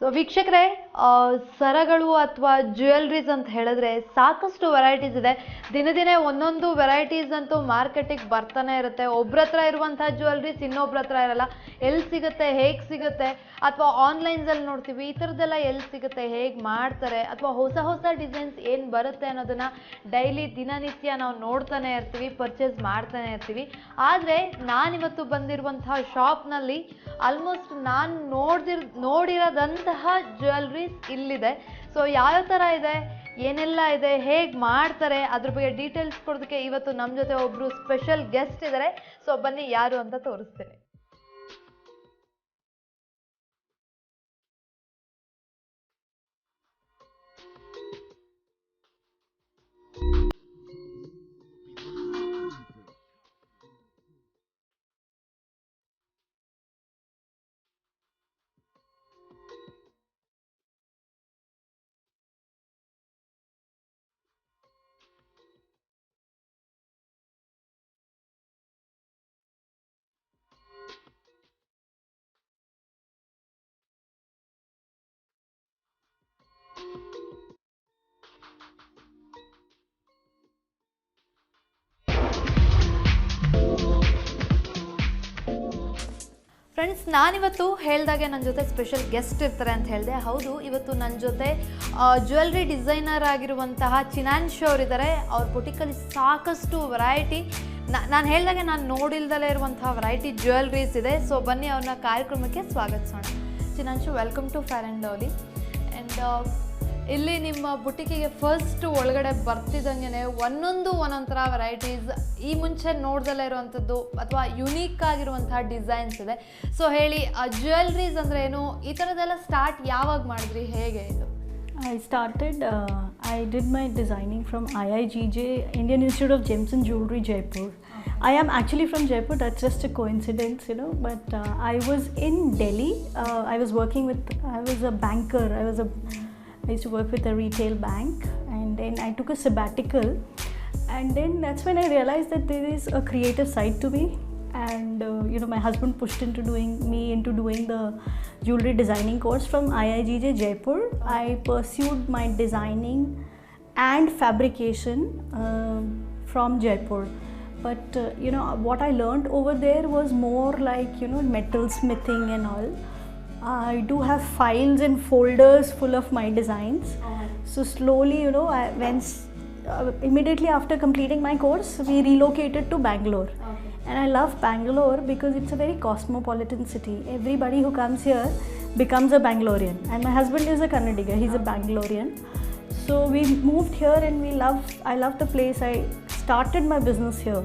So ವೀಕ್ಷಕರೇ, ಸರಗಳು ಅಥವಾ jewelleries ಅಂತ ಹೇಳಿದ್ರೆ ಸಾಕಷ್ಟು ವೆರೈಟೀಸ್ ಇದೆ. ದಿನ ದಿನ ಒಂದೊಂದು ವೆರೈಟೀಸ್ ಅಂತೂ ಮಾರ್ಕೆಟಿಗೆ ಬರ್ತಾನೆ ಇರುತ್ತೆ. ಒಬ್ರ ಹತ್ರ ಇರುವಂತಹ ಜ್ಯುವೆಲ್ರೀಸ್ ಇನ್ನೊಬ್ರ ಹತ್ರ ಇರಲ್ಲ. ಎಲ್ಲಿ ಸಿಗುತ್ತೆ, ಹೇಗೆ ಸಿಗುತ್ತೆ, ಅಥವಾ ಆನ್ಲೈನ್ಸಲ್ಲಿ ನೋಡ್ತೀವಿ, ಈ ಥರದ್ದೆಲ್ಲ ಎಲ್ಲಿ ಸಿಗುತ್ತೆ, ಹೇಗೆ ಮಾಡ್ತಾರೆ, ಅಥವಾ ಹೊಸ ಹೊಸ ಡಿಸೈನ್ಸ್ ಏನು ಬರುತ್ತೆ ಅನ್ನೋದನ್ನು ಡೈಲಿ ದಿನನಿತ್ಯ ನಾವು ನೋಡ್ತಾನೆ ಇರ್ತೀವಿ, ಪರ್ಚೇಸ್ ಮಾಡ್ತಾನೆ ಇರ್ತೀವಿ. ಆದರೆ ನಾನಿವತ್ತು ಬಂದಿರುವಂತಹ ಶಾಪ್ನಲ್ಲಿ ಆಲ್ಮೋಸ್ಟ್ ನಾನು ನೋಡಿರೋದಂತಹ ಜ್ಯುವೆಲ್ರೀಸ್ ಇಲ್ಲಿದೆ. ಸೊ ಯಾವ ಥರ ಇದೆ, ಏನೆಲ್ಲ ಇದೆ, ಹೇಗೆ ಮಾಡ್ತಾರೆ, ಅದ್ರ ಬಗ್ಗೆ ಡೀಟೇಲ್ಸ್ ಕೊಡೋದಕ್ಕೆ ಇವತ್ತು ನಮ್ಮ ಜೊತೆ ಒಬ್ಬರು ಸ್ಪೆಷಲ್ ಗೆಸ್ಟ್ ಇದ್ದಾರೆ. ಸೊ ಬನ್ನಿ ಯಾರು ಅಂತ ತೋರಿಸ್ತೀನಿ. ಫ್ರೆಂಡ್ಸ್, ನಾನಿವತ್ತು ಹೇಳಿದಾಗೆ ನನ್ನ ಜೊತೆ ಸ್ಪೆಷಲ್ ಗೆಸ್ಟ್ ಇರ್ತಾರೆ ಅಂತ ಹೇಳಿದೆ. ಹೌದು, ಇವತ್ತು ನನ್ನ ಜೊತೆ ಜ್ಯುವೆಲ್ರಿ ಡಿಸೈನರ್ ಆಗಿರುವಂತಹ ಚಿನಾನ್ಶಿ ಅವರಿದ್ದಾರೆ. ಅವ್ರ ಬುಟಿಕಲ್ಲಿ ಸಾಕಷ್ಟು ವೆರೈಟಿ, ನಾನು ಹೇಳಿದಾಗೆ ನಾನು ನೋಡಿಲ್ದಲೇ ಇರುವಂತಹ ವೆರೈಟಿ ಜ್ಯುವೆಲ್ರೀಸ್ ಇದೆ. ಸೊ ಬನ್ನಿ ಅವ್ರನ್ನ ಕಾರ್ಯಕ್ರಮಕ್ಕೆ ಸ್ವಾಗತಿಸೋಣ. Chinanshi, welcome to Fair and Lovely. And ಇಲ್ಲಿ ನಿಮ್ಮ ಬುಟಿಕಿಗೆ ಫಸ್ಟ್ ಒಳಗಡೆ ಬರ್ತಿದ್ದಂಗೆ ಒಂದೊಂದು ಥರ ವೆರೈಟೀಸ್, ಈ ಮುಂಚೆ ನೋಡ್ದಲ್ಲೇ ಇರುವಂಥದ್ದು ಅಥವಾ ಯುನೀಕ್ ಆಗಿರುವಂತಹ ಡಿಸೈನ್ಸ್ ಇದೆ. ಸೊ ಹೇಳಿ, ಜ್ಯುವೆಲ್ರೀಸ್ ಅಂದರೆ ಏನು, ಈ ಥರದ್ದೆಲ್ಲ ಸ್ಟಾರ್ಟ್ ಯಾವಾಗ ಮಾಡಿದ್ರಿ, ಹೇಗೆ ಇದು? I did my designing from IIGJ, Indian Institute of Gems and Jewelry, Jaipur. I am actually from Jaipur, that's just a coincidence, but I was in Delhi. I was a banker. I used to work with a retail bank, and then I took a sabbatical, and then that's when I realized that there is a creative side to me. And my husband pushed me into doing the jewelry designing course from IIGJ Jaipur. I pursued my designing and fabrication from Jaipur, but what I learned over there was more like metal smithing and all. I do have files and folders full of my designs. So slowly, immediately after completing my course, we relocated to Bangalore. And I love Bangalore because it's a very cosmopolitan city. Everybody who comes here becomes a Bangalorean. And my husband is a Kannadiga, he's a Bangalorean. So we moved here and I love the place. I started my business here.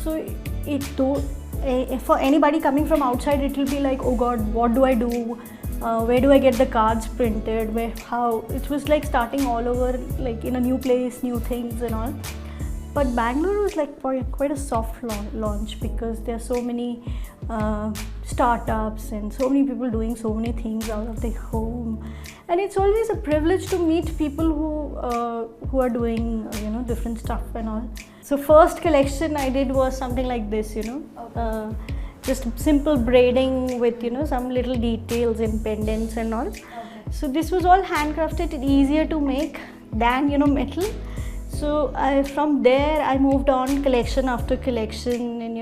So for anybody coming from outside, it will be like, oh God, what do I do? Where do I get the cards printed? How? It was like starting all over, like in a new place, new things and all. But Bangalore was like quite a soft launch because there are so many startups and so many people doing so many things out of their home. And it's always a privilege to meet people who are doing different stuff and all. So first collection I did was something like this, just simple braiding with some little details and pendants and all. So this was all handcrafted and easier to make than metal. So from there I moved on collection after collection, and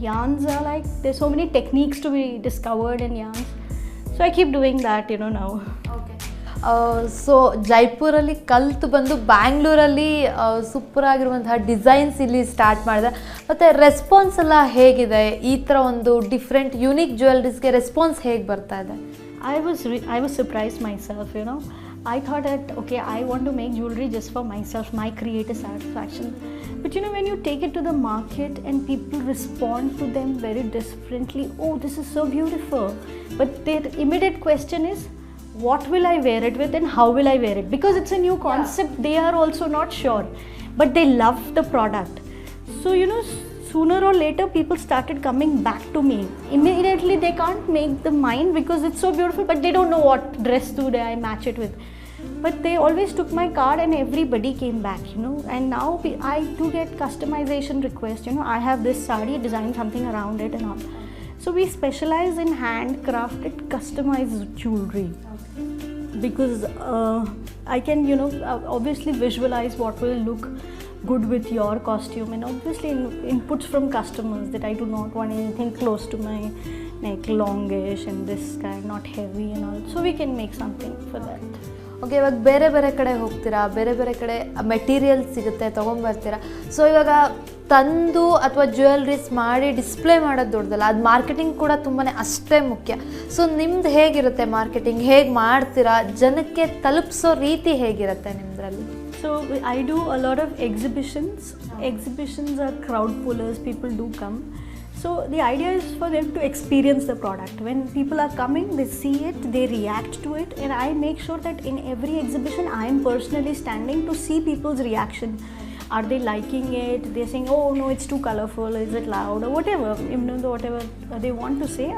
yarns are like, there's so many techniques to be discovered in yarns. So I keep doing that now. Okay. So ಜೈಪುರಲ್ಲಿ ಕಲ್ತು ಬಂದು ಬ್ಯಾಂಗ್ಳೂರಲ್ಲಿ super ಆಗಿರುವಂತಹ designs ಇಲ್ಲಿ start ಮಾಡಿದೆ. ಮತ್ತು response ಎಲ್ಲ ಹೇಗಿದೆ? ಈ ಥರ ಒಂದು ಡಿಫ್ರೆಂಟ್ ಯುನೀಕ್ ಜ್ಯುವೆಲ್ರೀಸ್ಗೆ ರೆಸ್ಪಾನ್ಸ್ ಹೇಗೆ ಬರ್ತಾ ಇದೆ? I was surprised myself, I thought that, okay, I want to make jewelry just for myself, my creative satisfaction. But when you take it to the market and people respond to them very differently, oh, this is so beautiful. But their immediate question is, what will I wear it with and how will I wear it? Because it's a new concept, they are also not sure. But they love the product. So, sooner or later people started coming back to me. Immediately they can't make the mind because it's so beautiful, but they don't know what dress do I match it with. But they always took my card and everybody came back, and now I do get customization requests, I have this sari, design something around it and all. So we specialize in handcrafted customized jewelry. because I can, obviously visualize what will look good with your costume, and obviously inputs from customers that I do not want anything close to my neck, longish and this kind, not heavy and all. So we can make something for that. Okay, ಇವಾಗ ಬೇರೆ ಬೇರೆ ಕಡೆ ಹೋಗ್ತೀರಾ, ಬೇರೆ ಬೇರೆ ಕಡೆ material ಸಿಗುತ್ತೆ, ತೊಗೊಂಬರ್ತೀರಾ. So ಇವಾಗ ತಂದು ಅಥವಾ ಜ್ಯುವೆಲ್ರೀಸ್ ಮಾಡಿ ಡಿಸ್ಪ್ಲೇ ಮಾಡೋದು ದೊಡ್ಡದಲ್ಲ, ಅದು ಮಾರ್ಕೆಟಿಂಗ್ ಕೂಡ ತುಂಬಾ ಅಷ್ಟೇ ಮುಖ್ಯ. ಸೊ ನಿಮ್ದು ಹೇಗಿರುತ್ತೆ ಮಾರ್ಕೆಟಿಂಗ್, ಹೇಗೆ ಮಾಡ್ತೀರಾ, ಜನಕ್ಕೆ ತಲುಪಿಸೋ ರೀತಿ ಹೇಗಿರುತ್ತೆ ನಿಮ್ಮದ್ರಲ್ಲಿ? So I do a lot of exhibitions. Exhibitions are crowd pullers, people do come. So the idea is for them to experience the product. When people are coming, they see it, they react to it, and I make sure that in every exhibition I am personally standing to see people's reaction. Are they liking it? They're saying, oh no, it's too colorful, is it loud, or whatever, whatever they want to say.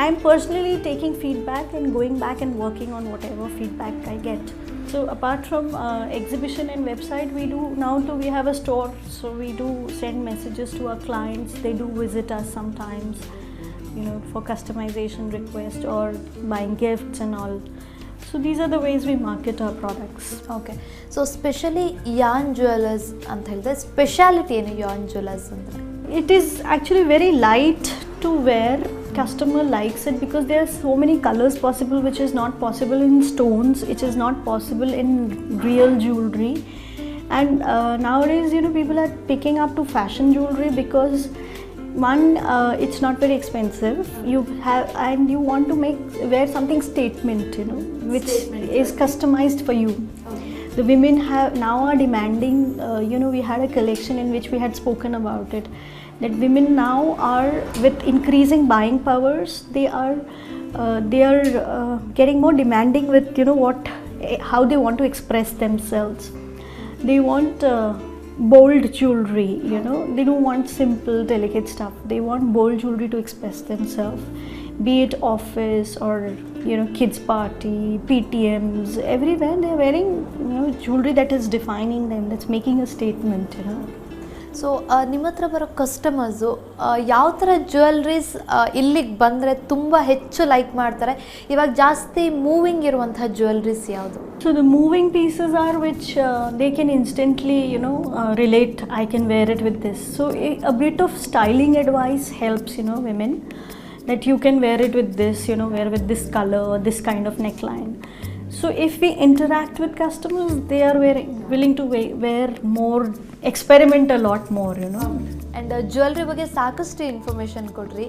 I am personally taking feedback and going back and working on whatever feedback I get. So apart from exhibition and website, we have a store, so we do send messages to our clients. They do visit us sometimes, for customization requests or buying gifts and all. So these are the ways we market our products. Okay, so specially ಯಾನ್ jewellers ಅಂತ ಹೇಳಿದ್ರೆ speciality ಏನು ಯಾನ್ jewellers ಅಂದರೆ? It is actually very light to wear. Customer likes it because there are so many colors possible, which is not possible in stones, which is not possible in real jewelry. And nowadays, people are picking up to fashion jewelry because one, it's not very expensive. You want to wear something statement, which is customized for you. The women now are demanding. We had a collection in which we had spoken about it, that women now are, with increasing buying powers, they are getting more demanding with how they want to express themselves. They want bold jewelry, they don't want simple delicate stuff. They want bold jewelry to express themselves, be it office or kids party, PTMs, everywhere they're wearing jewelry that is defining them, that's making a statement. So ನಿಮ್ಮ ಹತ್ರ ಬರೋ customers ಯಾವ ಥರ jewelleries ಇಲ್ಲಿಗೆ ಬಂದರೆ ತುಂಬ ಹೆಚ್ಚು like ಮಾಡ್ತಾರೆ? ಇವಾಗ ಜಾಸ್ತಿ ಮೂವಿಂಗ್ ಇರುವಂತಹ ಜ್ಯುವೆಲ್ರೀಸ್ ಯಾವುದು? So the moving pieces are which they can instantly relate. I can wear it with this. So a bit of styling advice helps women, that you can wear it with this, wear with this color, this kind of neckline. So if we interact with customers, they are willing to wear more, experiment a lot more, and jewellery ಬಗ್ಗೆ ಸಾಕಷ್ಟು information ಕೊಡ್ರಿ.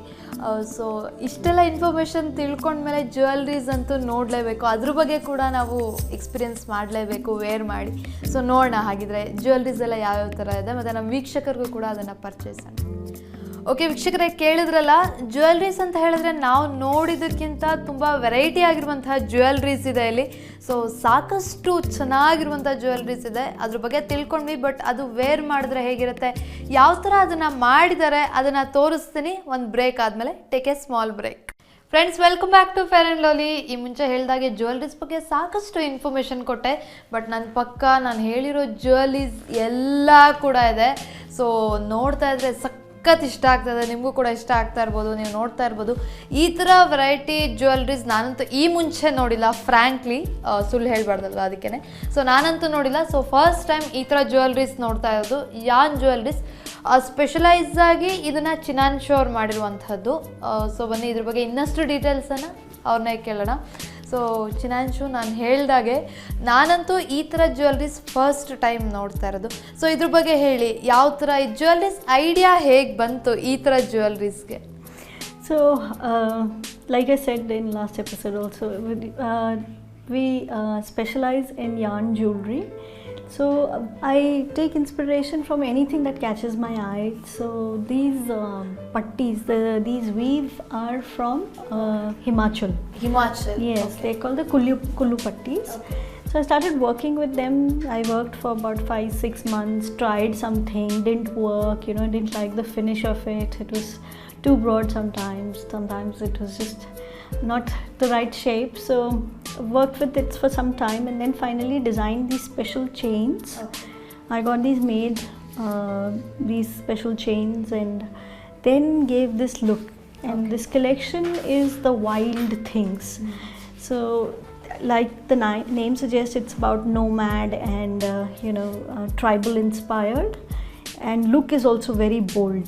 So ಇಷ್ಟೆಲ್ಲ information ತಿಳ್ಕೊಂಡ್ಮೇಲೆ jewelleries ಅಂತೂ ನೋಡಲೇಬೇಕು, ಅದ್ರ ಬಗ್ಗೆ ಕೂಡ ನಾವು ಎಕ್ಸ್ಪೀರಿಯೆನ್ಸ್ ಮಾಡಲೇಬೇಕು ವೇರ್ ಮಾಡಿ. ಸೊ ನೋಡೋಣ ಹಾಗಿದ್ರೆ ಜ್ಯುವೆಲ್ರೀಸ್ ಎಲ್ಲ ಯಾವ್ಯಾವ ಥರ ಇದೆ, ಮತ್ತು ನಮ್ಮ ವೀಕ್ಷಕರಿಗೂ ಕೂಡ ಅದನ್ನು ಪರ್ಚೇಸ್ ಮಾಡಿ. ಓಕೆ ವೀಕ್ಷಕರೇ, ಕೇಳಿದ್ರಲ್ಲ, ಜ್ಯುವೆಲ್ರೀಸ್ ಅಂತ ಹೇಳಿದ್ರೆ ನಾವು ನೋಡಿದ್ದಕ್ಕಿಂತ ತುಂಬ ವೆರೈಟಿ ಆಗಿರುವಂತಹ ಜ್ಯುವೆಲ್ರೀಸ್ ಇದೆ ಇಲ್ಲಿ. ಸೊ ಸಾಕಷ್ಟು ಚೆನ್ನಾಗಿರುವಂಥ ಜ್ಯುವೆಲ್ರೀಸ್ ಇದೆ, ಅದ್ರ ಬಗ್ಗೆ ತಿಳ್ಕೊಂಡ್ವಿ. ಬಟ್ ಅದು ವೇರ್ ಮಾಡಿದ್ರೆ ಹೇಗಿರುತ್ತೆ, ಯಾವ ಥರ ಅದನ್ನು ಮಾಡಿದ್ದಾರೆ ಅದನ್ನು ತೋರಿಸ್ತೀನಿ ಒಂದು ಬ್ರೇಕ್ ಆದಮೇಲೆ. Take a small break. Friends, welcome back to Fair and Lovely. ಈ ಮುಂಚೆ ಹೇಳಿದಾಗೆ ಜ್ಯುವೆಲ್ರೀಸ್ ಬಗ್ಗೆ ಸಾಕಷ್ಟು ಇನ್ಫಾರ್ಮೇಷನ್ ಕೊಟ್ಟೆ, ಬಟ್ ನನ್ನ ಪಕ್ಕ ನಾನು ಹೇಳಿರೋ ಜ್ಯುವೆಲ್ರೀಸ್ ಎಲ್ಲ ಕೂಡ ಇದೆ. ಸೊ ನೋಡ್ತಾ ಇದ್ರೆ ಸಖತ್ ಇಷ್ಟ ಆಗ್ತದೆ, ನಿಮಗೂ ಕೂಡ ಇಷ್ಟ ಆಗ್ತಾ ಇರ್ಬೋದು, ನೀವು ನೋಡ್ತಾ ಇರ್ಬೋದು. ಈ ಥರ ವೆರೈಟಿ ಜ್ಯುವೆಲ್ರೀಸ್ ನಾನಂತೂ ಈ ಮುಂಚೆ ನೋಡಿಲ್ಲ, ಫ್ರ್ಯಾಂಕ್ಲಿ, ಸುಳ್ಳು ಹೇಳ್ಬಾರ್ದಲ್ಲ ಅದಕ್ಕೇ. ಸೊ ನಾನಂತೂ ನೋಡಿಲ್ಲ. ಸೊ ಫಸ್ಟ್ ಟೈಮ್ ಈ ಥರ ಜ್ಯುವೆಲ್ರೀಸ್ ನೋಡ್ತಾ ಇರೋದು. ಯಾನ್ ಜ್ಯುವೆಲ್ರೀಸ್ ಸ್ಪೆಷಲೈಸ್ ಆಗಿ ಇದನ್ನು ಚಿನಾನ್ಶೋರ್ ಮಾಡಿರುವಂಥದ್ದು. ಸೊ ಬನ್ನಿ ಇದ್ರ ಬಗ್ಗೆ ಇನ್ನಷ್ಟು ಡೀಟೇಲ್ಸನ್ನು ಅವ್ರನ್ನೇ ಕೇಳೋಣ. ಸೊ ಚಿನಾನ್ಶು, ನಾನು ಹೇಳ್ದಾಗೆ ನಾನಂತೂ ಈ ಥರ ಜ್ಯುವೆಲ್ರೀಸ್ ಫಸ್ಟ್ ಟೈಮ್ ನೋಡ್ತಾ ಇರೋದು. ಸೊ ಇದ್ರ ಬಗ್ಗೆ ಹೇಳಿ, ಯಾವ ಥರ ಈ ಜ್ಯುವೆಲ್ರೀಸ್ ಐಡಿಯಾ ಹೇಗೆ ಬಂತು ಈ ಥರ ಜ್ಯುವೆಲ್ರೀಸ್ಗೆ? So like I said in last episode also, we specialize in yarn jewelry. So I take inspiration from anything that catches my eye. So these pattis, these weave are from Himachal. Himachal. Yes, okay. They're called the Kullu pattis. Okay. So I started working with them. I worked for about 5-6 months, tried something, didn't work, didn't like the finish of it. It was too broad sometimes it was just not the right shape. So worked with it for some time and then finally designed these special chains. Okay. I got these made, these special chains, and then gave this look. And okay. This collection is the wild things. So like the name suggests, it's about nomad and tribal inspired, and look is also very bold.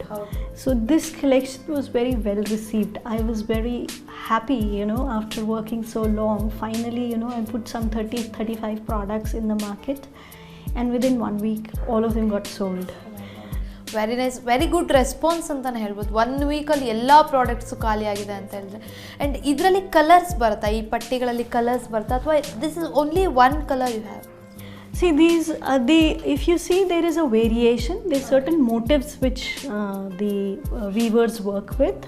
So this collection was very well received. I was very happy, after working so long. Finally, I put some 35 products in the market, and within 1 week all of them got sold. Very nice, very good response ಅಂತಲೇ ಹೇಳ್ಬೋದು. 1 ವೀಕಲ್ಲಿ ಎಲ್ಲ products ಖಾಲಿ ಆಗಿದೆ ಅಂತ ಹೇಳಿದ್ರೆ. And ಇದರಲ್ಲಿ colours ಬರುತ್ತಾ, ಈ ಪಟ್ಟಿಗಳಲ್ಲಿ ಕಲರ್ಸ್ ಬರುತ್ತಾ, ಅಥವಾ this is only one colour you have? See, these if you see, there is a variation. There are certain motifs which the weavers work with.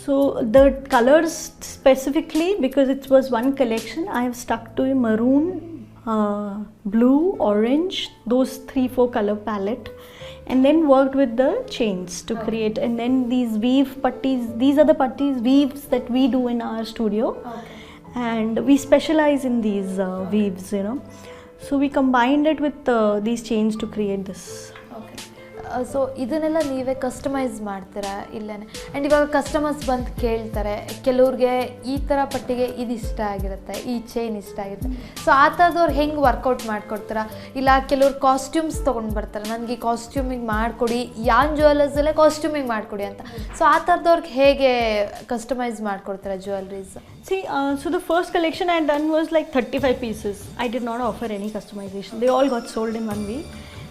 So the colors specifically, because it was one collection, I have stuck to a maroon, blue, orange, those 3-4 color palette, and then worked with the chains to create. And then these weave putties, these are the putties, weaves that we do in our studio. And we specialize in these weaves, So we combined it with these chains to create this. So ಇದನ್ನೆಲ್ಲ ನೀವೇ customise ಮಾಡ್ತೀರಾ ಇಲ್ಲೇನೆ? And ಇವಾಗ customers ಬಂದು ಕೇಳ್ತಾರೆ, ಕೆಲವ್ರಿಗೆ ಈ ಥರ ಪಟ್ಟಿಗೆ ಇದು ಇಷ್ಟ ಆಗಿರುತ್ತೆ, ಈ ಚೈನ್ ಇಷ್ಟ ಆಗಿರುತ್ತೆ. ಸೊ ಆ ಥರದವ್ರು ಹೆಂಗೆ ವರ್ಕೌಟ್ ಮಾಡಿಕೊಡ್ತೀರಾ? ಇಲ್ಲ ಕೆಲವ್ರು ಕಾಸ್ಟ್ಯೂಮ್ಸ್ ತೊಗೊಂಡು ಬರ್ತಾರೆ, ನನಗೆ ಈ ಕಾಸ್ಟ್ಯೂಮಿಗೆ ಮಾಡಿಕೊಡಿ, ಯಾನ್ ಜ್ಯುವೆಲ್ಲರ್ಸಲ್ಲೇ ಕಾಸ್ಟ್ಯೂಮಿಗೆ ಮಾಡಿಕೊಡಿ ಅಂತ. ಸೊ ಆ ಥರದವ್ರಿಗೆ ಹೇಗೆ ಕಸ್ಟಮೈಸ್ ಮಾಡಿಕೊಡ್ತೀರಾ jewelleries? See, so the first collection I had done was like 35 pieces. I did not offer any customization. They all got sold in 1 week.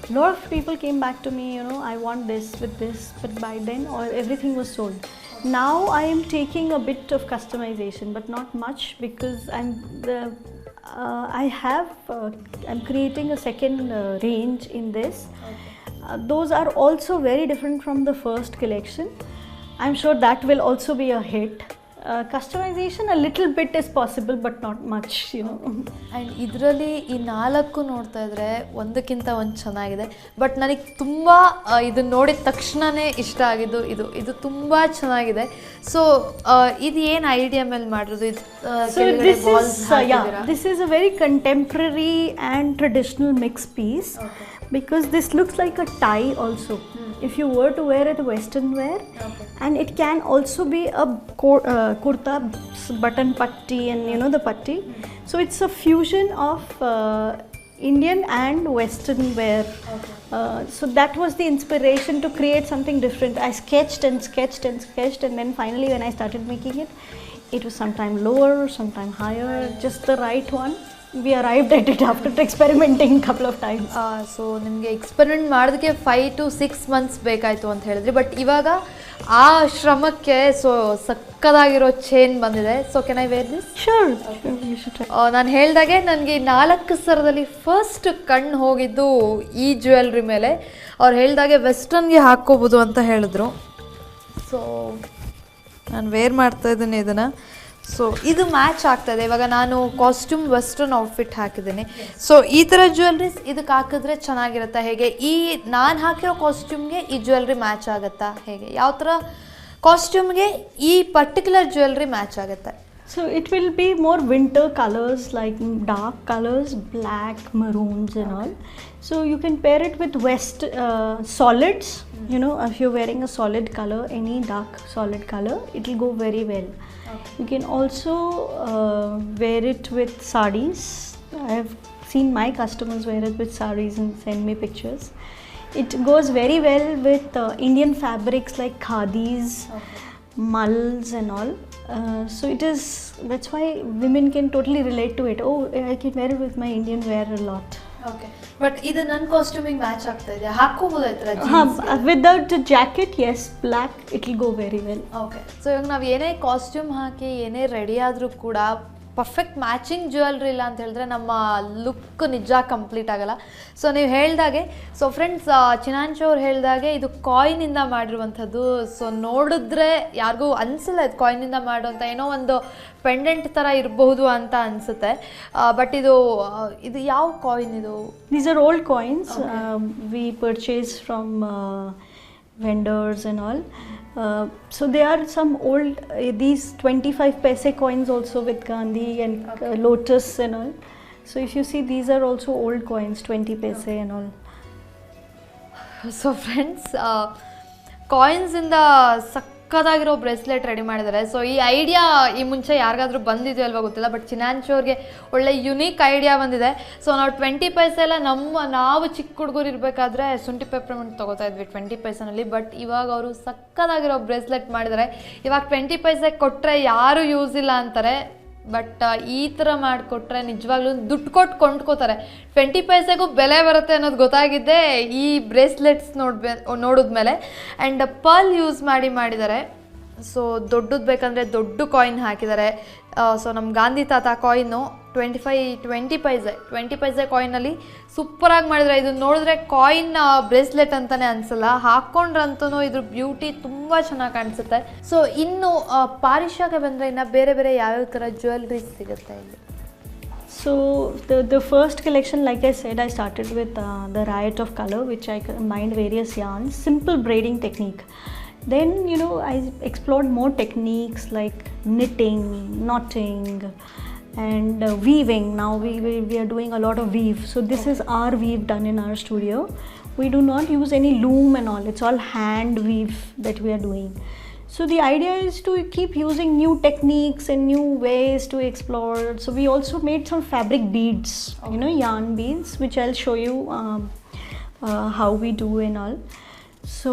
A lot of people came back to me, I want this with this, but by then everything was sold. Now I am taking a bit of customization, but not much, because I'm creating a second range in this. Those are also very different from the first collection. I'm sure that will also be a hit. Customization a little bit is possible, but not much, and ಇದರಲ್ಲಿ ಈ 4 ನೋಡ್ತಾ ಇದ್ರೆ ಒಂದಕ್ಕಿಂತ ಒಂದು ಚೆನ್ನಾಗಿದೆ. But ನನಗೆ ತುಂಬ ಇದನ್ನ ನೋಡಿದ ತಕ್ಷಣವೇ ಇಷ್ಟ ಆಗಿದ್ದು ಇದು ತುಂಬ ಚೆನ್ನಾಗಿದೆ. ಸೊ ಇದು ಏನು ಐಡಿಯಾ ಮೇಲೆ ಮಾಡಿರೋದು? ಇದು this is a very contemporary and traditional mixed piece. Because this looks like a tie also. If you were to wear it western wear, and it can also be a kurta button patti, and the patti. So it's a fusion of Indian and western wear. So that was the inspiration to create something different. I sketched and sketched and sketched, and then finally when I started making it, it was sometime lower, sometime higher, just the right one. We arrived at it after experimenting a couple of times. So ನಿಮಗೆ experiment ಮಾಡೋದಕ್ಕೆ 5 to 6 months ಬೇಕಾಯಿತು ಅಂತ ಹೇಳಿದ್ರಿ. But ಇವಾಗ ಆ ಶ್ರಮಕ್ಕೆ so ಸಕ್ಕದಾಗಿರೋ chain ಬಂದಿದೆ. So can I wear this? Sure. ನಾನು ಹೇಳ್ದಾಗೆ ನನಗೆ 4 ಸರದಲ್ಲಿ ಫಸ್ಟ್ ಕಣ್ಣು ಹೋಗಿದ್ದು ಈ ಜ್ಯುವೆಲ್ರಿ ಮೇಲೆ. ಅವ್ರು ಹೇಳ್ದಾಗೆ ವೆಸ್ಟರ್ನ್ಗೆ ಹಾಕ್ಕೋಬೋದು ಅಂತ ಹೇಳಿದ್ರು. ಸೊ ನಾನು ವೇರ್ ಮಾಡ್ತಾ ಇದ್ದೀನಿ ಇದನ್ನು. ಸೊ ಇದು ಮ್ಯಾಚ್ ಆಗ್ತಾಯಿದೆ. ಇವಾಗ ನಾನು ಕಾಸ್ಟ್ಯೂಮ್ ವೆಸ್ಟರ್ನ್ ಔಟ್ಫಿಟ್ ಹಾಕಿದ್ದೀನಿ. ಸೊ ಈ ಥರ ಜ್ಯುವೆಲ್ರೀಸ್ ಇದಕ್ಕೆ ಹಾಕಿದ್ರೆ ಚೆನ್ನಾಗಿರುತ್ತಾ? ಹೇಗೆ ಈ ನಾನು ಹಾಕಿರೋ ಕಾಸ್ಟ್ಯೂಮ್ಗೆ ಈ ಜ್ಯುವೆಲ್ರಿ ಮ್ಯಾಚ್ ಆಗುತ್ತಾ? ಹೇಗೆ ಯಾವ ಥರ ಕಾಸ್ಟ್ಯೂಮ್ಗೆ ಈ ಪರ್ಟಿಕ್ಯುಲರ್ ಜ್ಯುವೆಲ್ರಿ ಮ್ಯಾಚ್ ಆಗುತ್ತೆ? So it will be more winter colors, like dark colors, black, maroons and all. So you can pair it with solids. If you're wearing a solid color, any dark solid color, it will go very well. You can also wear it with sarees. I have seen my customers wear it with sarees and send me pictures. It goes very well with Indian fabrics like khadis, mulls and all. So that's why women can totally relate to it. Oh, I can wear it with my Indian wear a lot. Okay, but ಇದು ನನ್ನ ಕಾಸ್ಟ್ಯೂಮಿಗೆ match ಆಗ್ತಾ ಇದೆ, ಹಾಕೋಬೋದಾಯ್ತಲ್ಲ? Without the jacket, yes, black, it will go very well. Okay, so ಇವಾಗ ನಾವು ಏನೇ costume ಹಾಕಿ ಏನೇ ready ಆದರೂ ಕೂಡ ಪರ್ಫೆಕ್ಟ್ ಮ್ಯಾಚಿಂಗ್ ಜ್ಯುವೆಲ್ರಿ ಇಲ್ಲ ಅಂತ ಹೇಳಿದ್ರೆ ನಮ್ಮ ಲುಕ್ ನಿಜ ಕಂಪ್ಲೀಟ್ ಆಗಲ್ಲ. ಸೊ ನೀವು ಹೇಳ್ದಾಗೆ, ಸೊ ಫ್ರೆಂಡ್ಸ್, ಚಿನಾಂಚು ಅವ್ರು ಹೇಳ್ದಾಗೆ ಇದು ಕಾಯಿನಿಂದ ಮಾಡಿರುವಂಥದ್ದು. ಸೊ ನೋಡಿದ್ರೆ ಯಾರಿಗೂ ಅನಿಸಲ್ಲ ಇದು ಕಾಯಿನಿಂದ ಮಾಡುವಂಥ, ಏನೋ ಒಂದು ಪೆಂಡೆಂಟ್ ಥರ ಇರಬಹುದು ಅಂತ ಅನಿಸುತ್ತೆ. ಬಟ್ ಇದು ಯಾವ ಕಾಯಿನ್ ಇದು? These are old coins. We purchase from vendors and all. So there are some old these 25 paise coins also with Gandhi and lotus and all. So if you see, these are also old coins, 20 paise and all. So friends, coins in the ಸಕ್ಕದಾಗಿರೋ bracelet ready ಮಾಡಿದ್ದಾರೆ. So ಈ idea ಈ ಮುಂಚೆ ಯಾರಿಗಾದ್ರೂ ಬಂದಿದೆಯೋ ಅಲ್ವಾ ಗೊತ್ತಿಲ್ಲ, but ಚಿನಾಂಶು ಅವ್ರಿಗೆ ಒಳ್ಳೆ ಯುನೀಕ್ ಐಡಿಯಾ ಬಂದಿದೆ. ಸೊ ನಾವು 20 ಪೈಸೆ ಎಲ್ಲ ನಾವು ಚಿಕ್ಕ ಹುಡುಗರು ಇರಬೇಕಾದ್ರೆ ಶುಂಠಿ ಪೆಪ್ಪರ್ಮೆಂಟ್ ತೊಗೋತಾ ಇದ್ವಿ 20 ಪೈಸೆನಲ್ಲಿ. ಬಟ್ ಇವಾಗ ಅವರು ಸಕ್ಕದಾಗಿರೋ ಬ್ರೇಸ್ಲೆಟ್ ಮಾಡಿದ್ದಾರೆ. ಇವಾಗ 20 ಪೈಸೆ ಕೊಟ್ಟರೆ ಯಾರೂ ಯೂಸ್ ಇಲ್ಲ ಅಂತಾರೆ, ಬಟ್ ಈ ಥರ ಮಾಡಿಕೊಟ್ರೆ ನಿಜವಾಗ್ಲೂ ದುಡ್ಡು ಕೊಟ್ಟು ಕೊಂಡ್ಕೋತಾರೆ. 20 ಪೈಸೆಗೂ ಬೆಲೆ ಬರುತ್ತೆ ಅನ್ನೋದು ಗೊತ್ತಾಗಿದ್ದೆ ಈ ಬ್ರೇಸ್ಲೆಟ್ಸ್ ನೋಡಿದ್ಮೇಲೆ. ಆ್ಯಂಡ್ ಪರ್ಲ್ ಯೂಸ್ ಮಾಡಿದ್ದಾರೆ. ಸೊ ದೊಡ್ಡದು ಬೇಕಂದರೆ ದೊಡ್ಡ ಕಾಯಿನ್ ಹಾಕಿದ್ದಾರೆ. ಸೊ ನಮ್ಮ ಗಾಂಧಿ ತಾತ ಕಾಯಿನು 20 ಪೈಸೆ ಕಾಯಿನಲ್ಲಿ ಸೂಪರಾಗಿ ಮಾಡಿದರೆ. ಇದು ನೋಡಿದ್ರೆ ಕಾಯಿನ್ ಬ್ರೇಸ್ಲೆಟ್ ಅಂತಲೇ ಅನಿಸಲ್ಲ, ಹಾಕ್ಕೊಂಡ್ರಂತೂ ಇದ್ರ ಬ್ಯೂಟಿ ತುಂಬ ಚೆನ್ನಾಗಿ ಕಾಣಿಸುತ್ತೆ. ಸೊ ಇನ್ನು ಪಾರಿಷಾಗೆ ಬಂದರೆ ಇನ್ನು ಬೇರೆ ಬೇರೆ ಯಾವ್ಯಾವ ಥರ ಜ್ಯುವೆಲ್ರೀಸ್ ಸಿಗುತ್ತೆ ಇಲ್ಲಿ? So the first collection, like I said, I started with the riot of color, which I combined various yarns, simple braiding technique. Then I explored more techniques like knitting, knotting, and weaving. Now we are doing a lot of weave. So this is our weave done in our studio. We do not use any loom and all. It's all hand weave that we are doing. So the idea is to keep using new techniques and new ways to explore. So we also made some fabric beads, yarn beads, which I'll show you how we do and all. So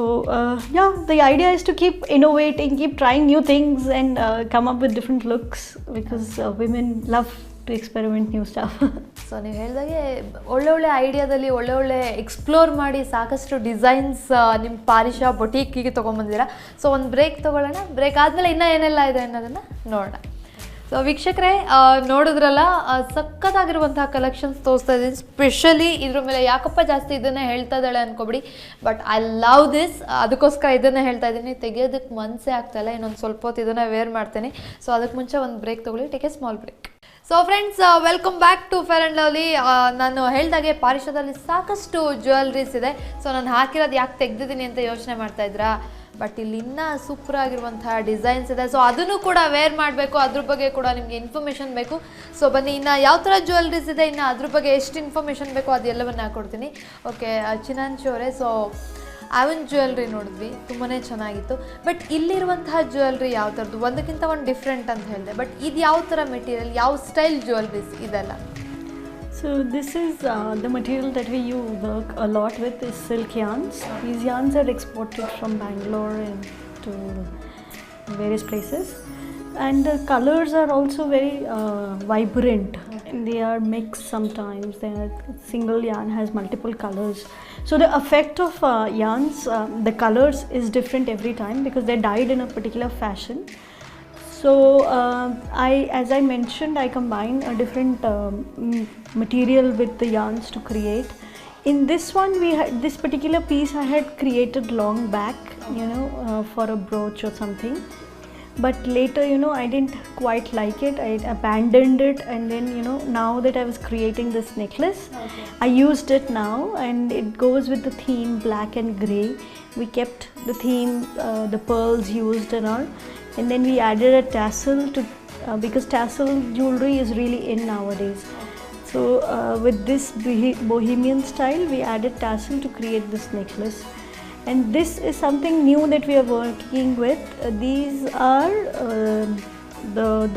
the idea is to keep innovating, keep trying new things, and come up with different looks, because women love to experiment new stuff. So ನೀವು ಹೇಳಿದಾಗೆ ಒಳ್ಳೊಳ್ಳೆ ಐಡಿಯಾದಲ್ಲಿ ಒಳ್ಳೊಳ್ಳೆ explore ಮಾಡಿ ಸಾಕಷ್ಟು designs ನಿಮ್ಮ ಪಾರಿಷಾ ಬೊಟೀಕಿಗೆ ತೊಗೊಂಬಂದಿದ್ದೀರಾ. So ಒಂದು break ತೊಗೊಳ್ಳೋಣ. Break ಆದಮೇಲೆ ಇನ್ನೂ ಏನೆಲ್ಲ ಇದೆ ಅನ್ನೋದನ್ನು ನೋಡೋಣ. ಸೊ ವೀಕ್ಷಕರೇ, ನೋಡಿದ್ರಲ್ಲ, ಸಖತ್ತಾಗಿರುವಂತಹ ಕಲೆಕ್ಷನ್ಸ್ ತೋರಿಸ್ತಾ ಇದ್ದೀನಿ. ಸ್ಪೆಷಲಿ ಇದ್ರ ಮೇಲೆ ಯಾಕಪ್ಪ ಜಾಸ್ತಿ ಇದನ್ನೇ ಹೇಳ್ತಾ ಇದ್ದಾಳೆ ಅನ್ಕೊಬಿಡಿ, ಬಟ್ ಐ ಲವ್ ದಿಸ್. ಅದಕ್ಕೋಸ್ಕರ ಇದನ್ನೇ ಹೇಳ್ತಾ ಇದ್ದೀನಿ. ತೆಗಿಯೋದಕ್ಕೆ ಮನಸ್ಸೇ ಆಗ್ತಾಯಿಲ್ಲ. ಇನ್ನೊಂದು ಸ್ವಲ್ಪ ಹೊತ್ತು ಇದನ್ನು ವೇರ್ ಮಾಡ್ತೀನಿ. ಸೊ ಅದಕ್ಕೆ ಮುಂಚೆ ಒಂದು ಬ್ರೇಕ್ ತೊಗೊಳ್ಳಿ. Take a small break. So friends, welcome back to Fair and Lovely. ನಾನು ಹೇಳಿದಾಗೆ ಪಾರಿಷಾದಲ್ಲಿ ಸಾಕಷ್ಟು ಜ್ಯುವೆಲ್ರೀಸ್ ಇದೆ. ಸೊ ನಾನು ಹಾಕಿರೋದು ಯಾಕೆ ತೆಗೆದಿದ್ದೀನಿ ಅಂತ ಯೋಚನೆ ಮಾಡ್ತಾಯಿದ್ರಾ? ಬಟ್ ಇಲ್ಲಿ ಇನ್ನೂ ಸೂಪರಾಗಿರುವಂತಹ ಡಿಸೈನ್ಸ್ ಇದೆ. ಸೊ ಅದನ್ನು ಕೂಡ ವೇರ್ ಮಾಡಬೇಕು, ಅದ್ರ ಬಗ್ಗೆ ಕೂಡ ನಿಮಗೆ ಇನ್ಫಾರ್ಮೇಷನ್ ಬೇಕು. ಸೊ ಬನ್ನಿ, ಇನ್ನು ಯಾವ ಥರ ಜ್ಯುವೆಲ್ರೀಸ್ ಇದೆ, ಇನ್ನು ಅದ್ರ ಬಗ್ಗೆ ಎಷ್ಟು ಇನ್ಫಾರ್ಮೇಷನ್ ಬೇಕು ಅದೆಲ್ಲವನ್ನು ಹಾಕ್ಕೊಡ್ತೀನಿ. ಓಕೆ, ಚಿನಾಂಶು ಅವರೇ, ಸೊ ಆವನ್ ಜ್ಯುವೆಲ್ರಿ ನೋಡಿದ್ವಿ, ತುಂಬಾ ಚೆನ್ನಾಗಿತ್ತು. ಬಟ್ ಇಲ್ಲಿರುವಂತಹ ಜ್ಯುವೆಲ್ರಿ ಯಾವ ಥರದ್ದು? ಒಂದಕ್ಕಿಂತ ಒಂದು ಡಿಫ್ರೆಂಟ್ ಅಂತ ಹೇಳಿದೆ, ಬಟ್ ಇದು ಯಾವ ಥರ ಮೆಟೀರಿಯಲ್, ಯಾವ ಸ್ಟೈಲ್ ಜ್ಯುವೆಲ್ರೀಸ್ ಇದೆಲ್ಲ? So this is the material that we work a lot with is silk yarns. These yarns are exported from Bangalore and to various places, and the colors are also very vibrant. They are mixed sometimes. Single yarn has multiple colors. So the effect of yarns, the colors is different every time because they're dyed in a particular fashion. So as I mentioned, I combine a different material with the yarns to create. In this one, this particular piece I had created long back, for a brooch or something. But later, I didn't quite like it. I abandoned it, and then now that I was creating this necklace, I used it now, and it goes with the theme black and grey. We kept the theme, the pearls used and all. And then we added a tassel to because tassel jewelry is really in nowadays. So with this bohemian style, we added tassel to create this necklace. And this is something new that we are working with. These are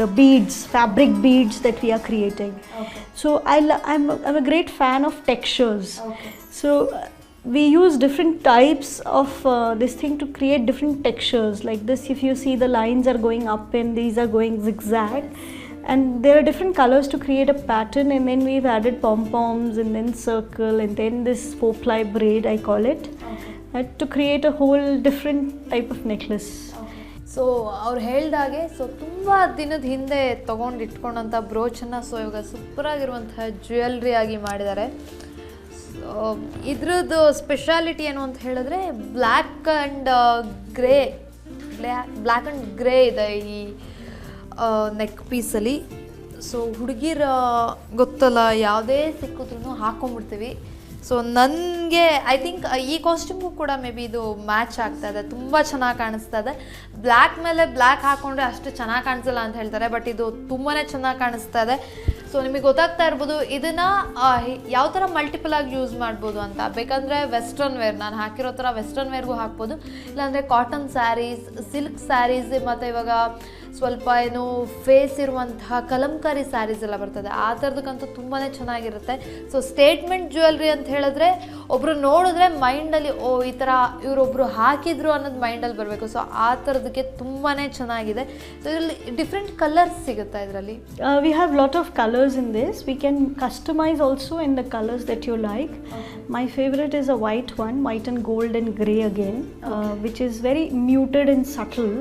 the beads, fabric beads that we are creating. Okay. So I'm a great fan of textures. Okay. So we use different types of this thing to create different textures. Like this, if you see, the lines are going up and these are going zigzag, and there are different colors to create a pattern. And then we've added pom-poms, and then circle, and then this 4-ply braid, I call it, to create a whole different type of necklace. So ಅವ್ರು ಹೇಳ್ದಾಗೆ, so ತುಂಬ ದಿನದ ಹಿಂದೆ ತೊಗೊಂಡು ಇಟ್ಕೊಂಡಂಥ ಬ್ರೋಚನ್ನು so ಇವಾಗ ಸೂಪರಾಗಿರುವಂತಹ jewellery ಆಗಿ ಮಾಡಿದ್ದಾರೆ. ಇದ್ರದ್ದು ಸ್ಪೆಷಾಲಿಟಿ ಏನು ಅಂತ ಹೇಳಿದ್ರೆ ಬ್ಲ್ಯಾಕ್ ಆ್ಯಂಡ್ ಗ್ರೇ ಇದೆ ಈ ನೆಕ್ ಪೀಸಲ್ಲಿ. ಸೊ ಹುಡುಗಿರ ಗೊತ್ತಲ್ಲ, ಯಾವುದೇ ಸಿಕ್ಕಿದ್ರೂ ಹಾಕ್ಕೊಂಬಿಡ್ತೀವಿ. ಸೊ ನನಗೆ ಐ ಥಿಂಕ್ ಈ ಕಾಸ್ಟ್ಯೂಮು ಕೂಡ ಮೇ ಬಿ ಇದು ಮ್ಯಾಚ್ ಆಗ್ತಾಯಿದೆ, ತುಂಬ ಚೆನ್ನಾಗಿ ಕಾಣಿಸ್ತಾ ಇದೆ. ಬ್ಲ್ಯಾಕ್ ಮೇಲೆ ಬ್ಲ್ಯಾಕ್ ಹಾಕ್ಕೊಂಡ್ರೆ ಅಷ್ಟು ಚೆನ್ನಾಗಿ ಕಾಣಿಸಲ್ಲ ಅಂತ ಹೇಳ್ತಾರೆ, ಬಟ್ ಇದು ತುಂಬಾ ಚೆನ್ನಾಗಿ ಕಾಣಿಸ್ತಾ ಇದೆ. ಸೊ ನಿಮಗೆ ಗೊತ್ತಾಗ್ತಾ ಇರ್ಬೋದು ಇದನ್ನು ಯಾವ ಥರ ಮಲ್ಟಿಪಲ್ ಆಗಿ ಯೂಸ್ ಮಾಡ್ಬೋದು ಅಂತ. ಬೇಕಂದರೆ ವೆಸ್ಟರ್ನ್ ವೇರ್, ನಾನು ಹಾಕಿರೋ ಥರ ವೆಸ್ಟರ್ನ್ ವೇರ್ಗೂ ಹಾಕ್ಬೋದು, ಇಲ್ಲಾಂದರೆ ಕಾಟನ್ ಸ್ಯಾರೀಸ್, ಸಿಲ್ಕ್ ಸ್ಯಾರೀಸ್, ಮತ್ತು ಇವಾಗ ಸ್ವಲ್ಪ ಏನು ಫೇಸ್ ಇರುವಂತಹ ಕಲಂಕಾರಿ ಸ್ಯಾರೀಸ್ ಎಲ್ಲ ಬರ್ತದೆ, ಆ ಥರದಕ್ಕಂತೂ ತುಂಬಾ ಚೆನ್ನಾಗಿರುತ್ತೆ. ಸೊ ಸ್ಟೇಟ್ಮೆಂಟ್ ಜ್ಯುವೆಲ್ರಿ ಅಂತ ಹೇಳಿದ್ರೆ ಒಬ್ಬರು ನೋಡಿದ್ರೆ ಮೈಂಡಲ್ಲಿ ಓ ಈ ಥರ ಇವರೊಬ್ಬರು ಹಾಕಿದ್ರು ಅನ್ನೋದು ಮೈಂಡಲ್ಲಿ ಬರಬೇಕು. ಸೊ ಆ ಥರದಕ್ಕೆ ತುಂಬಾ ಚೆನ್ನಾಗಿದೆ. ಸೊ ಇದರಲ್ಲಿ ಡಿಫ್ರೆಂಟ್ ಕಲರ್ಸ್ ಸಿಗುತ್ತೆ ಇದರಲ್ಲಿ. We have lot of colors in this. We can customize also in the colors that you like. My favorite is a white one, white and gold and grey again, which is very muted and subtle.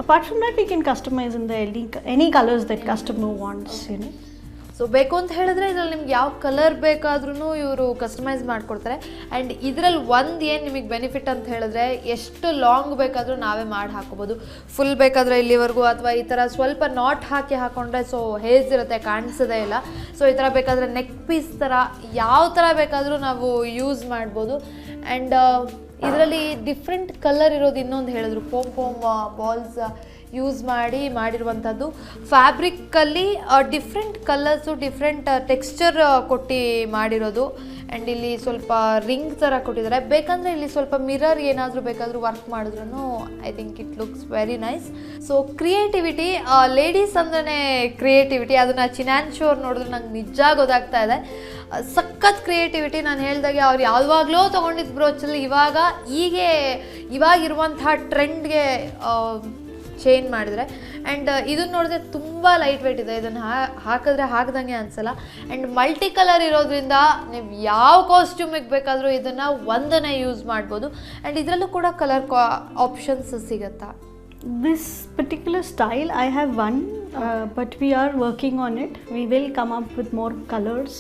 Apart from that, we can customize in the any colors that customer wants, you know. So ಬೇಕು ಅಂತ ಹೇಳಿದ್ರೆ ಇದರಲ್ಲಿ ನಿಮ್ಗೆ ಯಾವ colour ಬೇಕಾದ್ರೂ ಇವರು customise ಮಾಡಿಕೊಡ್ತಾರೆ. And ಇದರಲ್ಲಿ ಒಂದು ಏನು ನಿಮಗೆ ಬೆನಿಫಿಟ್ ಅಂತ ಹೇಳಿದ್ರೆ ಎಷ್ಟು ಲಾಂಗ್ ಬೇಕಾದರೂ ನಾವೇ ಮಾಡಿ ಹಾಕೋಬೋದು. ಫುಲ್ ಬೇಕಾದರೆ ಇಲ್ಲಿವರೆಗೂ, ಅಥವಾ ಈ ಥರ ಸ್ವಲ್ಪ ನಾಟ್ ಹಾಕಿ ಹಾಕ್ಕೊಂಡ್ರೆ ಸೊ ಹೇಸ್ ಇರುತ್ತೆ, ಕಾಣಿಸೋದೇ ಇಲ್ಲ. ಸೊ ಈ ಥರ ಬೇಕಾದರೆ ನೆಕ್ ಪೀಸ್ ಥರ ಯಾವ ಥರ ಬೇಕಾದರೂ ನಾವು ಯೂಸ್ ಮಾಡ್ಬೋದು. ಆ್ಯಂಡ್ ಇದರಲ್ಲಿ ಡಿಫ್ರೆಂಟ್ ಕಲರ್ ಇರೋದು ಇನ್ನೊಂದು ಹೇಳಿದ್ರು, ಪೋಮ್ ಬಾಲ್ಸ್ ಯೂಸ್ ಮಾಡಿರುವಂಥದ್ದು. ಫ್ಯಾಬ್ರಿಕ್ಕಲ್ಲಿ ಡಿಫ್ರೆಂಟ್ ಕಲರ್ಸು, ಡಿಫ್ರೆಂಟ್ ಟೆಕ್ಸ್ಚರ್ ಕೊಟ್ಟು ಮಾಡಿರೋದು. ಆ್ಯಂಡ್ ಇಲ್ಲಿ ಸ್ವಲ್ಪ ರಿಂಗ್ ಥರ ಕೊಟ್ಟಿದ್ದಾರೆ. ಬೇಕಂದರೆ ಇಲ್ಲಿ ಸ್ವಲ್ಪ ಮಿರರ್ ಏನಾದರೂ ಬೇಕಾದರೂ ವರ್ಕ್ ಮಾಡಿದ್ರೂ I think it looks very nice. So creativity, ladies ಅಂದ್ರೆ ಕ್ರಿಯೇಟಿವಿಟಿ, ಅದನ್ನು ಚಿನಾನ್ಶು ಅವ್ರು ನೋಡಿದ್ರೆ ನಂಗೆ ನಿಜ ಗೊತ್ತಾಗ್ತಾ ಇದೆ. ಸಖತ್ ಕ್ರಿಯೇಟಿವಿಟಿ. ನಾನು ಹೇಳಿದಾಗೆ ಅವ್ರು ಯಾವಾಗಲೂ ತೊಗೊಂಡಿದ್ದು ಬ್ರೋಚಲ್ಲಿ ಇವಾಗಿರುವಂತಹ ಟ್ರೆಂಡ್ಗೆ ಚೇಂಜ್ ಮಾಡಿದರೆ. ಆ್ಯಂಡ್ ಇದನ್ನು ನೋಡಿದ್ರೆ ತುಂಬ ಲೈಟ್ ವೇಟ್ ಇದೆ, ಇದನ್ನು ಹಾಕಿದ್ರೆ ಹಾಕ್ದಂಗೆ ಅನಿಸಲ್ಲ. ಆ್ಯಂಡ್ ಮಲ್ಟಿ ಕಲರ್ ಇರೋದ್ರಿಂದ ನೀವು ಯಾವ ಕಾಸ್ಟ್ಯೂಮಿಗೆ ಬೇಕಾದರೂ ಇದನ್ನು ಒಂದನ್ನೇ ಯೂಸ್ ಮಾಡ್ಬೋದು. ಆ್ಯಂಡ್ ಇದರಲ್ಲೂ ಕೂಡ ಕಲರ್ ಆಪ್ಷನ್ಸ್ ಸಿಗುತ್ತಾ? This particular style, I have one, but we are working on it. We will come up with more colors.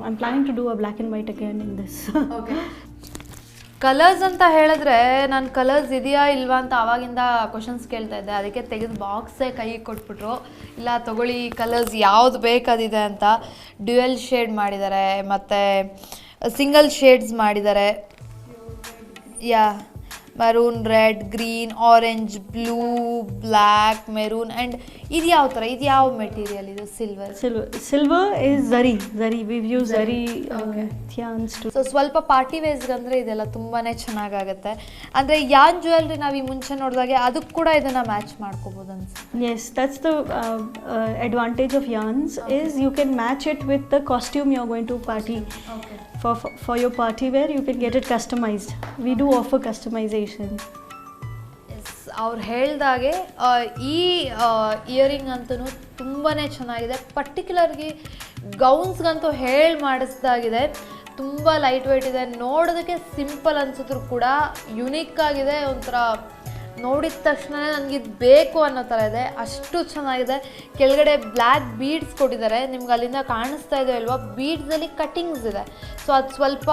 I'm planning to do a black and white again in this. Okay. Colours ಅಂತ ಹೇಳಿದ್ರೆ ನಾನು colours ಇದೆಯಾ ಇಲ್ವಾ ಅಂತ ಆವಾಗಿಂದ questions ಕೇಳ್ತಾ ಇದ್ದೆ. ಅದಕ್ಕೆ ತೆಗೆದು ಬಾಕ್ಸೇ ಕೈಗೆ ಕೊಟ್ಬಿಟ್ರು, ಇಲ್ಲ ತೊಗೊಳ್ಳಿ ಕಲರ್ಸ್ ಯಾವುದು ಬೇಕಾದಿದೆ ಅಂತ. ಡ್ಯುಯಲ್ ಶೇಡ್ ಮಾಡಿದ್ದಾರೆ, ಮತ್ತು ಸಿಂಗಲ್ ಶೇಡ್ಸ್ ಮಾಡಿದ್ದಾರೆ. Yeah maroon, red, green, orange, blue, black, maroon. And ಇದು ಯಾವ ಥರ, ಇದು ಯಾವ ಮೆಟೀರಿಯಲ್ ಇದು? Silver is zari. We've used zari yarns too. So ಸ್ವಲ್ಪ ಪಾರ್ಟಿ ವೇಸ್ಗಂದರೆ ಇದೆಲ್ಲ ತುಂಬಾ ಚೆನ್ನಾಗಾಗುತ್ತೆ. ಅಂದರೆ ಯಾನ್ ಜ್ಯುವೆಲ್ರಿ ನಾವು ಈ ಮುಂಚೆ ನೋಡಿದಾಗೆ ಅದಕ್ಕೆ ಕೂಡ ಇದನ್ನು ಮ್ಯಾಚ್ ಮಾಡ್ಕೋಬೋದು ಅನ್ಸುತ್ತೆ. Yes, that's the advantage of yarns, is you can match it with the costume you're going to party. Okay. For your party wear, you can get it customized. We do offer customization. ಅವ್ರು ಹೇಳ್ದಾಗೆ ಈ earring ಅಂತೂ ತುಂಬಾ ಚೆನ್ನಾಗಿದೆ. ಪರ್ಟಿಕ್ಯುಲರ್ಗೆ ಗೌನ್ಸ್ಗಂತೂ ಮಾಡಿಸ್ದಾಗಿದೆ. ತುಂಬ light weight ಇದೆ, ನೋಡೋದಕ್ಕೆ simple ಅನ್ಸಿದ್ರು ಕೂಡ ಯುನೀಕ್ ಆಗಿದೆ. ಒಂಥರ ನೋಡಿದ ತಕ್ಷಣ ನನಗಿದು ಬೇಕು ಅನ್ನೋ ಥರ ಇದೆ, ಅಷ್ಟು ಚೆನ್ನಾಗಿದೆ. ಕೆಳಗಡೆ ಬ್ಲ್ಯಾಕ್ ಬೀಡ್ಸ್ ಕೊಟ್ಟಿದ್ದಾರೆ, ನಿಮ್ಗೆ ಅಲ್ಲಿಂದ ಕಾಣಿಸ್ತಾ ಇದೆ ಅಲ್ವಾ, ಬೀಡ್ಸಲ್ಲಿ ಕಟ್ಟಿಂಗ್ಸ್ ಇದೆ. ಸೊ ಅದು ಸ್ವಲ್ಪ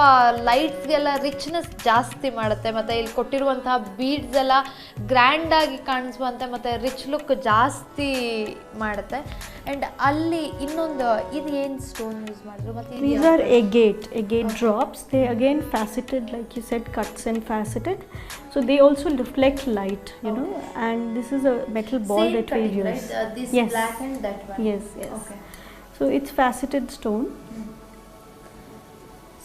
ಲೈಟ್ಸ್ಗೆಲ್ಲ ರಿಚ್ನೆಸ್ ಜಾಸ್ತಿ ಮಾಡುತ್ತೆ. ಮತ್ತು ಇಲ್ಲಿ ಕೊಟ್ಟಿರುವಂತಹ ಬೀಡ್ಸ್ ಎಲ್ಲ ಗ್ರ್ಯಾಂಡಾಗಿ ಕಾಣಿಸುವಂತೆ ಮತ್ತು ರಿಚ್ ಲುಕ್ ಜಾಸ್ತಿ ಮಾಡುತ್ತೆ. ಆ್ಯಂಡ್ ಅಲ್ಲಿ ಇನ್ನೊಂದು ಇದು ಏನು ಸ್ಟೋನ್ ಯೂಸ್ ಮಾಡಿದ್ರು? ಮತ್ತು these are agate drops. They again faceted, like you said, cuts and faceted. So they also reflect light, you know. And this is a metal ball same that we type, use. right? This Yes. black and that one. Yes. Okay. So it's faceted stone.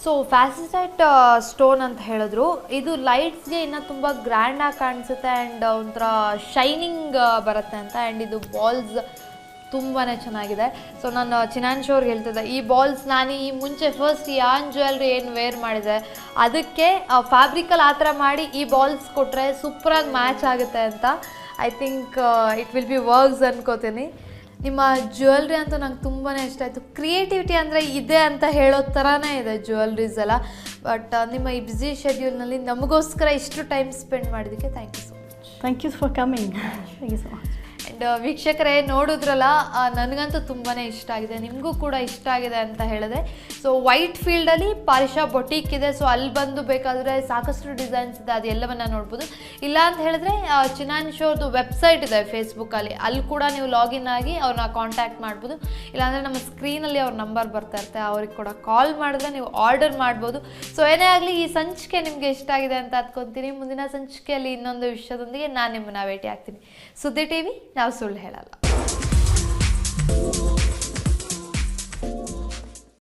So faceted stone ಅಂತ ಹೇಳಿದ್ರು. ಇದು ಲೈಟ್ಸ್ಗೆ ಇನ್ನೂ ತುಂಬ ಗ್ರ್ಯಾಂಡಾಗಿ ಕಾಣಿಸುತ್ತೆ and ಒಂಥರ shining ಬರುತ್ತೆ ಅಂತ. ಆ್ಯಂಡ್ ಇದು ಬಾಲ್ಸ್ ತುಂಬಾ ಚೆನ್ನಾಗಿದೆ. ಸೊ ನಾನು ಚಿನಾನ್ಶು ಅವ್ರಿಗೆ ಹೇಳ್ತಿದ್ದೆ, ಈ ಬಾಲ್ಸ್ ನಾನು ಈ ಮುಂಚೆ ಫಸ್ಟ್ ಯಾನ್ ಜ್ಯುವೆಲ್ರಿ ಏನು ವೇರ್ ಮಾಡಿದೆ ಅದಕ್ಕೆ ಫ್ಯಾಬ್ರಿಕಲ್ಲಿ ಆ ಥರ ಮಾಡಿ ಈ ಬಾಲ್ಸ್ ಕೊಟ್ಟರೆ ಸೂಪರಾಗಿ ಮ್ಯಾಚ್ ಆಗುತ್ತೆ ಅಂತ. I think it will be works ಅನ್ಕೋತೀನಿ. ನಿಮ್ಮ ಜ್ಯುವೆಲ್ರಿ ಅಂತೂ ನಂಗೆ ತುಂಬಾ ಇಷ್ಟ ಆಯಿತು. ಕ್ರಿಯೇಟಿವಿಟಿ ಅಂದರೆ ಇದೆ ಅಂತ ಹೇಳೋ ಥರನೇ ಇದೆ ಜ್ಯುವೆಲ್ರೀಸ್ ಎಲ್ಲ. ಬಟ್ ನಿಮ್ಮ ಈ ಬ್ಯುಸಿ ಶೆಡ್ಯೂಲ್ನಲ್ಲಿ ನಮಗೋಸ್ಕರ ಇಷ್ಟು ಟೈಮ್ ಸ್ಪೆಂಡ್ ಮಾಡಿದ್ದಕ್ಕೆ thank you so much. Thank you for coming. Thank you so much. And ವೀಕ್ಷಕರೇ ನೋಡಿದ್ರಲ್ಲ, ನನಗಂತೂ ತುಂಬಾ ಇಷ್ಟ ಆಗಿದೆ, ನಿಮಗೂ ಕೂಡ ಇಷ್ಟ ಆಗಿದೆ ಅಂತ ಹೇಳಿದ್ರೆ. ಸೊ ವೈಟ್ ಫೀಲ್ಡಲ್ಲಿ ಪಾರಿಷಾ ಬೊಟೀಕ್ ಇದೆ. ಸೊ ಅಲ್ಲಿ ಬಂದು ಬೇಕಾದರೆ ಸಾಕಷ್ಟು ಡಿಸೈನ್ಸ್ ಇದೆ, ಅದೆಲ್ಲವನ್ನು ನೋಡ್ಬೋದು. ಇಲ್ಲ ಅಂತ ಹೇಳಿದ್ರೆ ಚಿನಾನ್ಶು ಅವ್ರದ್ದು ವೆಬ್ಸೈಟ್ ಇದೆ ಫೇಸ್ಬುಕ್ಕಲ್ಲಿ, ಅಲ್ಲಿ ಕೂಡ ನೀವು ಲಾಗಿನ್ ಆಗಿ ಅವ್ರನ್ನ ಕಾಂಟ್ಯಾಕ್ಟ್ ಮಾಡ್ಬೋದು. ಇಲ್ಲಾಂದರೆ ನಮ್ಮ ಸ್ಕ್ರೀನಲ್ಲಿ ಅವ್ರ ನಂಬರ್ ಬರ್ತಾ ಇರುತ್ತೆ, ಅವ್ರಿಗೆ ಕೂಡ ಕಾಲ್ ಮಾಡಿದ್ರೆ ನೀವು ಆರ್ಡರ್ ಮಾಡ್ಬೋದು. ಸೊ ಏನೇ ಆಗಲಿ ಈ ಸಂಚಿಕೆ ನಿಮಗೆ ಇಷ್ಟ ಆಗಿದೆ ಅಂತ ಅಂದ್ಕೊತೀನಿ. ಮುಂದಿನ ಸಂಚಿಕೆಯಲ್ಲಿ ಇನ್ನೊಂದು ವಿಷಯದೊಂದಿಗೆ ನಾನು ನಿಮ್ಮನ್ನ ಭೇಟಿ ಆಗ್ತೀನಿ. ಸುದ್ದಿ ಟಿವಿ, ನಾವು ಸುಳ್ಳು ಹೇಳಲ್ಲ.